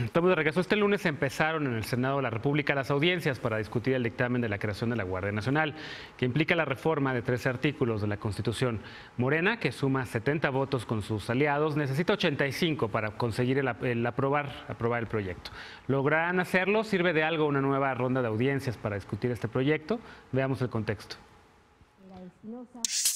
Estamos de regreso. Este lunes empezaron en el Senado de la República las audiencias para discutir el dictamen de la creación de la Guardia Nacional, que implica la reforma de 13 artículos de la Constitución. Morena, que suma 70 votos con sus aliados, necesita 85 para conseguir el aprobar el proyecto. ¿Lograrán hacerlo? ¿Sirve de algo una nueva ronda de audiencias para discutir este proyecto? Veamos el contexto.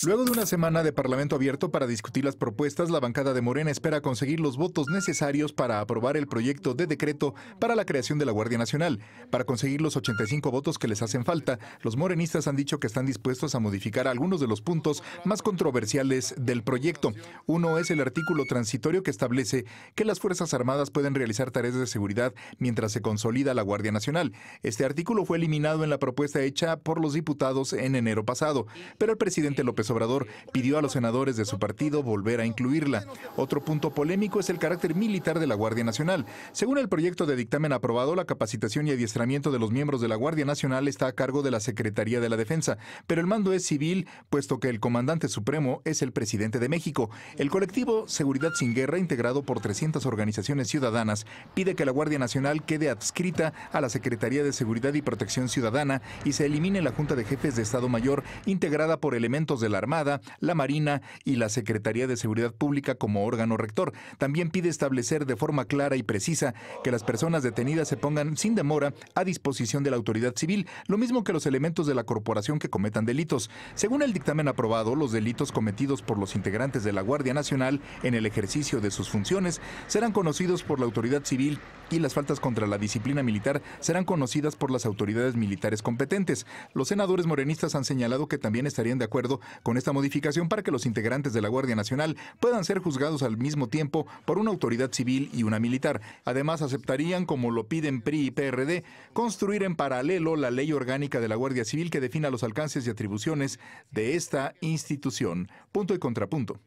Luego de una semana de Parlamento abierto para discutir las propuestas, la bancada de Morena espera conseguir los votos necesarios para aprobar el proyecto de decreto para la creación de la Guardia Nacional. Para conseguir los 85 votos que les hacen falta, los morenistas han dicho que están dispuestos a modificar algunos de los puntos más controversiales del proyecto. Uno es el artículo transitorio que establece que las Fuerzas Armadas pueden realizar tareas de seguridad mientras se consolida la Guardia Nacional. Este artículo fue eliminado en la propuesta hecha por los diputados en enero pasado, pero el presidente López Obrador pidió a los senadores de su partido volver a incluirla. Otro punto polémico es el carácter militar de la Guardia Nacional. Según el proyecto de dictamen aprobado, la capacitación y adiestramiento de los miembros de la Guardia Nacional está a cargo de la Secretaría de la Defensa, pero el mando es civil, puesto que el comandante supremo es el presidente de México. El colectivo Seguridad Sin Guerra, integrado por 300 organizaciones ciudadanas, pide que la Guardia Nacional quede adscrita a la Secretaría de Seguridad y Protección Ciudadana y se elimine la Junta de Jefes de Estado Mayor, integrada por elementos de la Armada, la Marina y la Secretaría de Seguridad Pública como órgano rector. También pide establecer de forma clara y precisa que las personas detenidas se pongan sin demora a disposición de la autoridad civil, lo mismo que los elementos de la corporación que cometan delitos. Según el dictamen aprobado, los delitos cometidos por los integrantes de la Guardia Nacional en el ejercicio de sus funciones serán conocidos por la autoridad civil y las faltas contra la disciplina militar serán conocidas por las autoridades militares competentes. Los senadores morenistas han señalado que también estarían de acuerdo con esta modificación para que los integrantes de la Guardia Nacional puedan ser juzgados al mismo tiempo por una autoridad civil y una militar. Además, aceptarían, como lo piden PRI y PRD, construir en paralelo la ley orgánica de la Guardia Civil que defina los alcances y atribuciones de esta institución. Punto y contrapunto.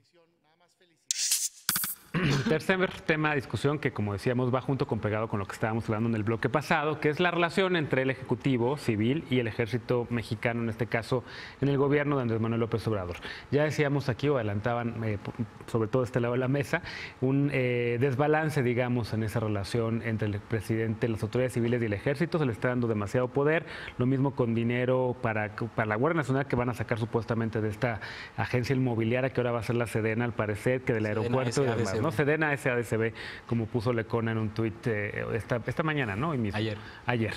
Tercer tema de discusión que, como decíamos, va junto con pegado con lo que estábamos hablando en el bloque pasado, que es la relación entre el Ejecutivo civil y el Ejército mexicano, en este caso en el gobierno de Andrés Manuel López Obrador. Ya decíamos aquí, o adelantaban, sobre todo de este lado de la mesa, un desbalance, digamos, en esa relación entre el presidente, las autoridades civiles y el Ejército. Se le está dando demasiado poder, lo mismo con dinero para la Guardia Nacional que van a sacar supuestamente de esta agencia inmobiliaria que ahora va a ser la Sedena, al parecer, que del aeropuerto y demás, ¿no? Sedena SADCB, como puso Lecona en un tuit esta mañana, ¿no? Hoy mismo. Ayer.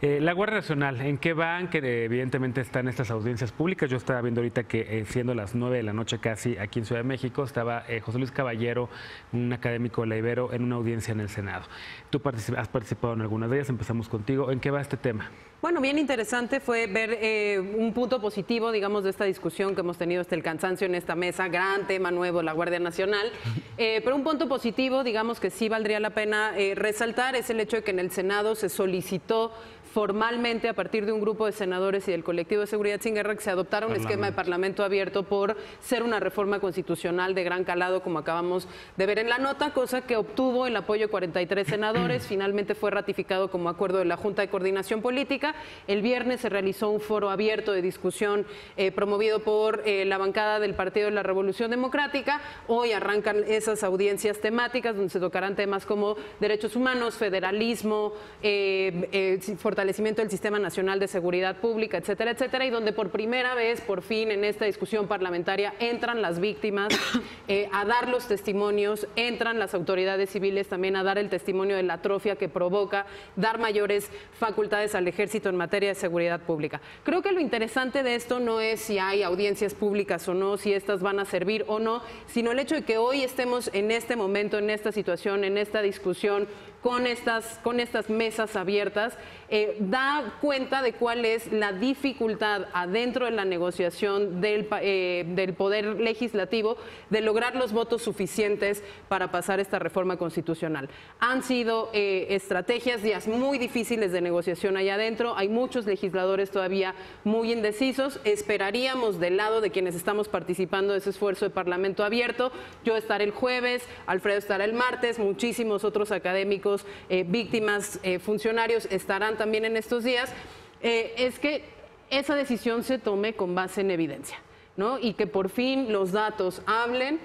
La Guardia Nacional, ¿en qué van? Que evidentemente están estas audiencias públicas. Yo estaba viendo ahorita que siendo las 9 de la noche casi aquí en Ciudad de México, estaba José Luis Caballero, un académico de la Ibero, en una audiencia en el Senado. Tú has participado en algunas de ellas, empezamos contigo. ¿En qué va este tema? Bueno, bien interesante fue ver un punto positivo, digamos, de esta discusión que hemos tenido hasta el cansancio en esta mesa, gran tema nuevo, la Guardia Nacional, pero un punto positivo, digamos, que sí valdría la pena resaltar es el hecho de que en el Senado se solicitó formalmente a partir de un grupo de senadores y del colectivo de Seguridad Sin Guerra que se adoptara un esquema de parlamento abierto por ser una reforma constitucional de gran calado, como acabamos de ver en la nota, cosa que obtuvo el apoyo de 43 senadores, finalmente fue ratificado como acuerdo de la Junta de Coordinación Política. El viernes se realizó un foro abierto de discusión promovido por la bancada del Partido de la Revolución Democrática. Hoy arrancan esas audiencias temáticas donde se tocarán temas como derechos humanos, federalismo, fortalecimiento del Sistema Nacional de Seguridad Pública, etcétera, etcétera, y donde por primera vez, por fin, en esta discusión parlamentaria, entran las víctimas a dar los testimonios, entran las autoridades civiles también a dar el testimonio de la atrofia que provoca, dar mayores facultades al Ejército en materia de seguridad pública. Creo que lo interesante de esto no es si hay audiencias públicas o no, si estas van a servir o no, sino el hecho de que hoy estemos en este momento, en esta situación, en esta discusión, con estas mesas abiertas, da cuenta de cuál es la dificultad adentro de la negociación del Poder Legislativo de lograr los votos suficientes para pasar esta reforma constitucional. Han sido estrategias, días muy difíciles de negociación allá adentro, hay muchos legisladores todavía muy indecisos. Esperaríamos del lado de quienes estamos participando de ese esfuerzo de Parlamento abierto. Yo estaré el jueves, Alfredo estará el martes, muchísimos otros académicos, víctimas, funcionarios estarán también en estos días, es que esa decisión se tome con base en evidencia. ¿no? Y que por fin los datos hablen.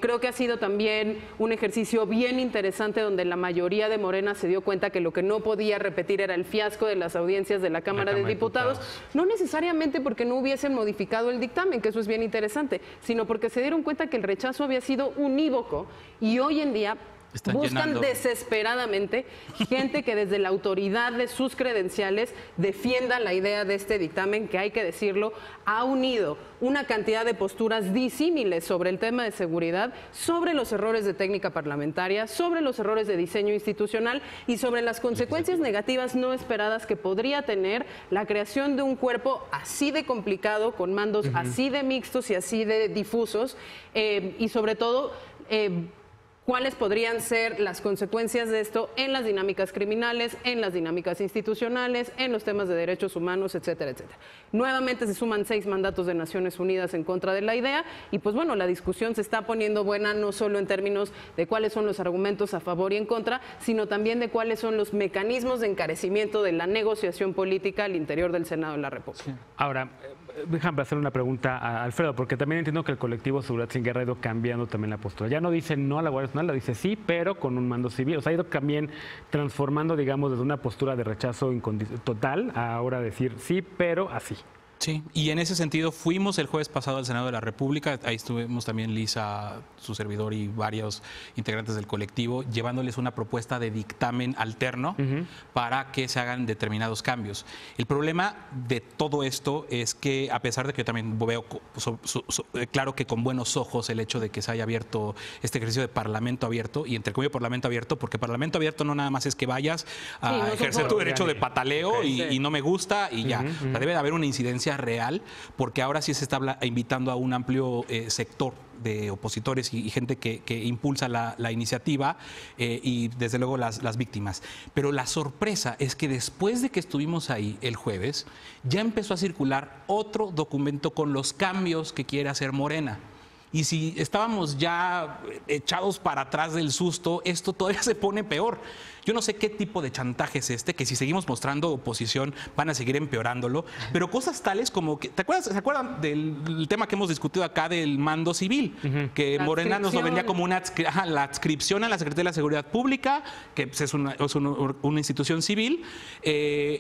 Creo que ha sido también un ejercicio bien interesante donde la mayoría de Morena se dio cuenta que lo que no podía repetir era el fiasco de las audiencias de la Cámara de Diputados, no necesariamente porque no hubiesen modificado el dictamen, que eso es bien interesante, sino porque se dieron cuenta que el rechazo había sido unívoco y hoy en día buscan desesperadamente gente que desde la autoridad de sus credenciales defienda la idea de este dictamen, que hay que decirlo, ha unido una cantidad de posturas disímiles sobre el tema de seguridad, sobre los errores de técnica parlamentaria, sobre los errores de diseño institucional y sobre las consecuencias negativas no esperadas que podría tener la creación de un cuerpo así de complicado, con mandos así de mixtos y así de difusos, y sobre todo cuáles podrían ser las consecuencias de esto en las dinámicas criminales, en las dinámicas institucionales, en los temas de derechos humanos, etcétera, etcétera. Nuevamente se suman 6 mandatos de Naciones Unidas en contra de la idea y pues bueno, la discusión se está poniendo buena no solo en términos de cuáles son los argumentos a favor y en contra, sino también de cuáles son los mecanismos de encarecimiento de la negociación política al interior del Senado de la República. Sí. Ahora, déjame hacer una pregunta a Alfredo, porque también entiendo que el colectivo Seguridad Sin Guerra ha ido cambiando también la postura. Ya no dice no a la Guardia Nacional, la dice sí, pero con un mando civil. O sea, ha ido también transformando, digamos, desde una postura de rechazo total a ahora decir sí, pero así. Sí, y en ese sentido fuimos el jueves pasado al Senado de la República, ahí estuvimos también Lisa, su servidor y varios integrantes del colectivo, llevándoles una propuesta de dictamen alterno para que se hagan determinados cambios. El problema de todo esto es que, a pesar de que yo también veo claro que con buenos ojos el hecho de que se haya abierto este ejercicio de parlamento abierto, y entre comillas parlamento abierto, porque parlamento abierto no nada más es que vayas a ejercer tu derecho de pataleo y no me gusta y ya. O sea, debe de haber una incidencia real, porque ahora sí se está invitando a un amplio sector de opositores y gente que impulsa la iniciativa y desde luego las víctimas. Pero la sorpresa es que después de que estuvimos ahí el jueves, ya empezó a circular otro documento con los cambios que quiere hacer Morena. Y si estábamos ya echados para atrás del susto, esto todavía se pone peor. Yo no sé qué tipo de chantaje es este, que si seguimos mostrando oposición van a seguir empeorándolo, pero cosas tales como que, ¿se acuerdan del tema que hemos discutido acá del mando civil? Que Morena nos lo vendía como la adscripción a la Secretaría de la Seguridad Pública, que es una institución civil,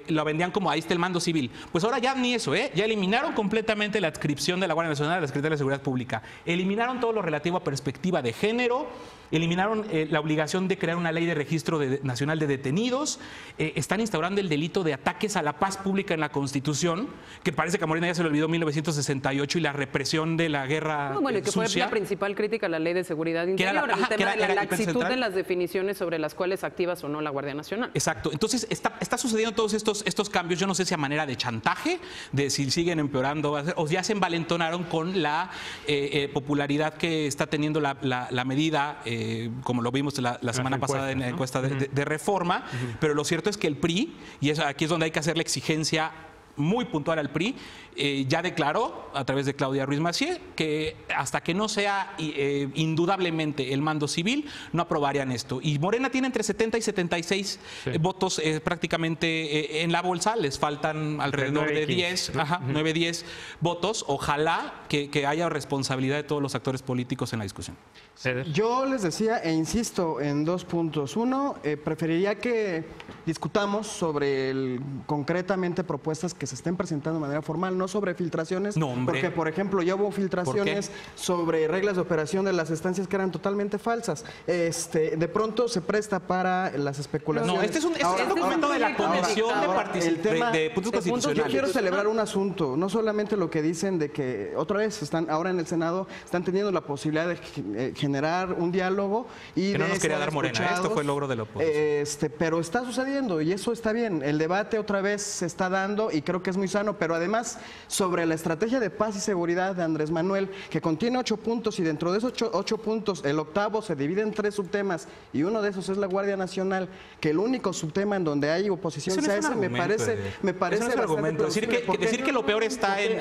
lo vendían como ahí está el mando civil. Pues ahora ya ni eso, ya eliminaron completamente la adscripción de la Guardia Nacional a la Secretaría de la Seguridad Pública. Eliminaron todo lo relativo a perspectiva de género, eliminaron la obligación de crear una ley de registro nacional de detenidos, están instaurando el delito de ataques a la paz pública en la Constitución, que parece que a Morena ya se le olvidó 1968 y la represión de la guerra bueno, y que sucia. Fue la principal crítica a la ley de seguridad interior, el tema de la laxitud de las definiciones sobre las cuales activas o no la Guardia Nacional. Exacto, entonces está sucediendo todos estos cambios, yo no sé si a manera de chantaje, de si siguen empeorando, o ya se envalentonaron con la popularidad que está teniendo la medida, como lo vimos la semana pasada en la encuesta de Reforma, pero lo cierto es que el PRI, y aquí es donde hay que hacer la exigencia muy puntual al PRI, ya declaró a través de Claudia Ruiz Massieu que hasta que no sea indudablemente el mando civil, no aprobarían esto. Y Morena tiene entre 70 y 76 votos prácticamente en la bolsa, les faltan alrededor de 10, 9, 10 votos. Ojalá que haya responsabilidad de todos los actores políticos en la discusión. Yo les decía e insisto en 2 puntos. Uno, preferiría que discutamos sobre concretamente propuestas que se estén presentando de manera formal, no sobre filtraciones, porque por ejemplo ya hubo filtraciones sobre reglas de operación de las estancias que eran totalmente falsas. De pronto se presta para las especulaciones. No, este es un documento de la Comisión de Puntos Constitucionales. Yo quiero celebrar un asunto, no solamente lo que dicen de que otra vez están ahora en el Senado, están teniendo la posibilidad de generar un diálogo y que no nos quería dar Morena, esto fue el logro de la oposición. Pero está sucediendo y eso está bien. El debate otra vez se está dando y creo que es muy sano, pero además sobre la estrategia de paz y seguridad de Andrés Manuel, que contiene 8 puntos y dentro de esos 8 puntos el octavo se divide en 3 subtemas y uno de esos es la Guardia Nacional, que el único subtema en donde hay oposición sea ese, me parece argumento. Decir que lo peor está en...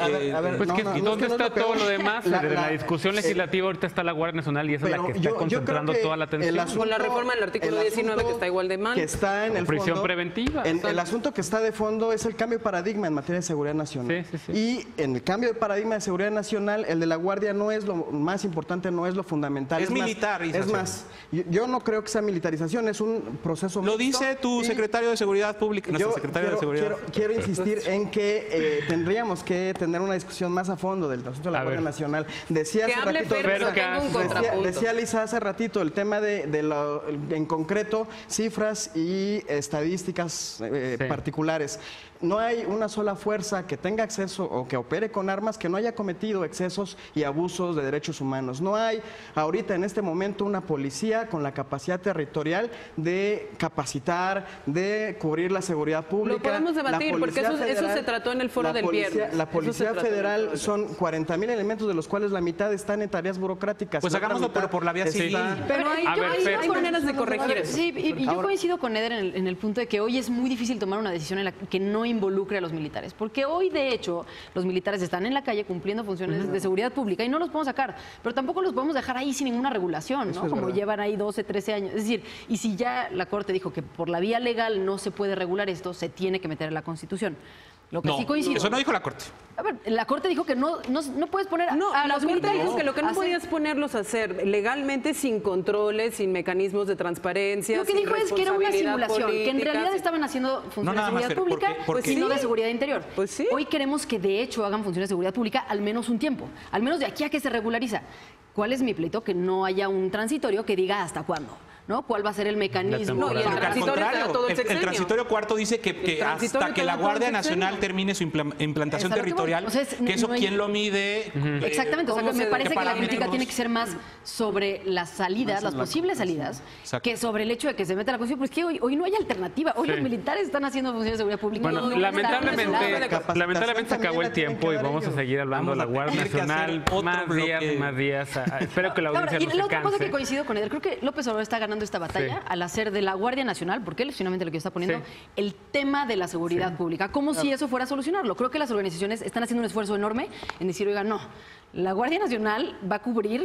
¿Dónde está todo lo demás? De la discusión legislativa ahorita está la Guardia Nacional y esa es la que está concentrando toda la atención. Con la reforma del artículo 19 que está igual de mal. Que está en el prisión fondo, preventiva. El asunto que está de fondo es el cambio de paradigma. paradigma en materia de seguridad nacional. Sí, sí, sí. Y en el cambio de paradigma de seguridad nacional, el de la Guardia no es lo más importante, no es lo fundamental. Es militar, Es más, yo no creo que sea militarización, es un proceso Lo mixto, dice tu y secretario de Seguridad Pública, nuestra secretaria de Seguridad. Quiero insistir en que tendríamos que tener una discusión más a fondo del asunto de la Guardia Nacional. Decía Que hace hable ratito, Fer, pero tengo un contrapunto. decía Lisa hace ratito el tema en concreto, cifras y estadísticas particulares. No hay una sola fuerza que tenga acceso o que opere con armas que no haya cometido excesos y abusos de derechos humanos. No hay ahorita en este momento una policía con la capacidad territorial de capacitar, de cubrir la seguridad pública. Lo podemos debatir porque eso se trató en el foro del viernes. La Policía Federal son 40,000 elementos, de los cuales la mitad están en tareas burocráticas. Pues hagámoslo por la vía civil. Pero hay maneras de corregir eso. Sí, y yo coincido con Eder en el punto de que hoy es muy difícil tomar una decisión en la que no involucre a los militares, porque hoy de hecho los militares están en la calle cumpliendo funciones de seguridad pública y no los podemos sacar, pero tampoco los podemos dejar ahí sin ninguna regulación, ¿no? Como llevan ahí 12, 13 años. Es decir, y si ya la Corte dijo que por la vía legal no se puede regular esto, se tiene que meter en la Constitución. Lo que sí coincido. Eso no dijo la Corte. A ver, la Corte dijo que no puedes poner No, a la los Corte militares dijo que lo que no a hacer- podías ponerlos a hacer legalmente sin controles, sin mecanismos de transparencia. Lo que sin dijo es que era una responsabilidad simulación, que en política, realidad sin- estaban haciendo funciones No, de nada más, seguridad Fer, pública porque- y no sí. de seguridad interior. Pues sí. Hoy queremos que de hecho hagan funciones de seguridad pública al menos un tiempo, al menos de aquí a que se regulariza. ¿Cuál es mi pleito? Que no haya un transitorio que diga hasta cuándo, ¿no? ¿Cuál va a ser el mecanismo? No, y el Porque al transitorio será contrario, todo el el sexenio. transitorio cuarto dice que transitorio hasta que la será todo el Guardia sexenio. Nacional termine su implantación Es a lo que voy. territorial, O sea, que eso no hay- quién lo mide. Exactamente, o sea, ¿Cómo que me se- parece qué que la crítica parámetros? tiene que ser más sobre las salidas, las posibles salidas, Exacto. que sobre el hecho de que se meta la Constitución. Pues que hoy no hay alternativa. Hoy los militares están haciendo funciones de seguridad pública. Bueno, y no están lamentablemente Capacitación se acabó el también la tienen tiempo que y dar vamos a ellos. seguir hablando de la Vamos a Guardia tener que hacer Nacional otro más días y bloque. más días. Espero que la Ahora, audiencia y no se la otra cosa que canse. coincido con él, creo que López Obrador está ganando esta batalla Sí. al hacer de la Guardia Nacional, porque él es finalmente lo que está poniendo, Sí. el tema de la seguridad pública, como si eso fuera a solucionarlo. Creo que las organizaciones están haciendo un esfuerzo enorme en decir, oiga, no, la Guardia Nacional va a cubrir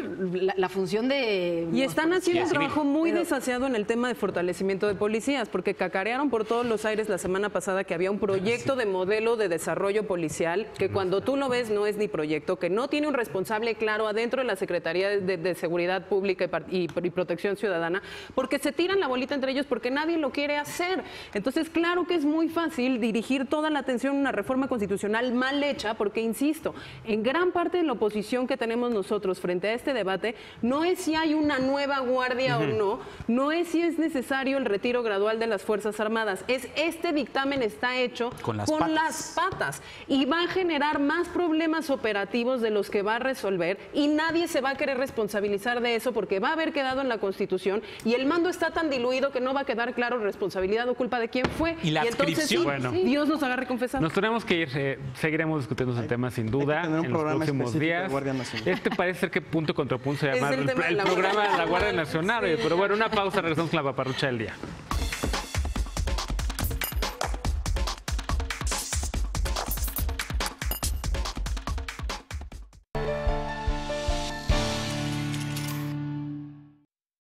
la función de... Y están haciendo un civil. trabajo muy desaseado en el tema de fortalecimiento de policías, porque cacarearon por todos los aires la semana pasada que había un proyecto de modelo de desarrollo policial que cuando tú lo ves no es ni proyecto, que no tiene un responsable claro adentro de la Secretaría de Seguridad Pública y Protección Ciudadana, porque se tiran la bolita entre ellos porque nadie lo quiere hacer. Entonces, claro que es muy fácil dirigir toda la atención a una reforma constitucional mal hecha, porque, insisto, en gran parte de la oposición que tenemos nosotros frente a este debate no es si hay una nueva guardia o no, no es si es necesario el retiro gradual de las Fuerzas Armadas, es este dictamen está hecho Con las las patas y va a generar más problemas operativos de los que va a resolver y nadie se va a querer responsabilizar de eso porque va a haber quedado en la Constitución y el mando está tan diluido que no va a quedar claro responsabilidad o culpa de quién fue. Y la entonces sí, adscripción. Bueno. Dios nos agarre confesando. Nos tenemos que ir, seguiremos discutiendo ese tema sin duda tener un en los programa próximos específico de días. Guardia Nacional. Este parece ser que punto contra punto se Es llama el tema de el la programa Guardia de la Guardia Nacional. Nacional, Sí. pero bueno, una pausa, regresamos con la paparrucha del día.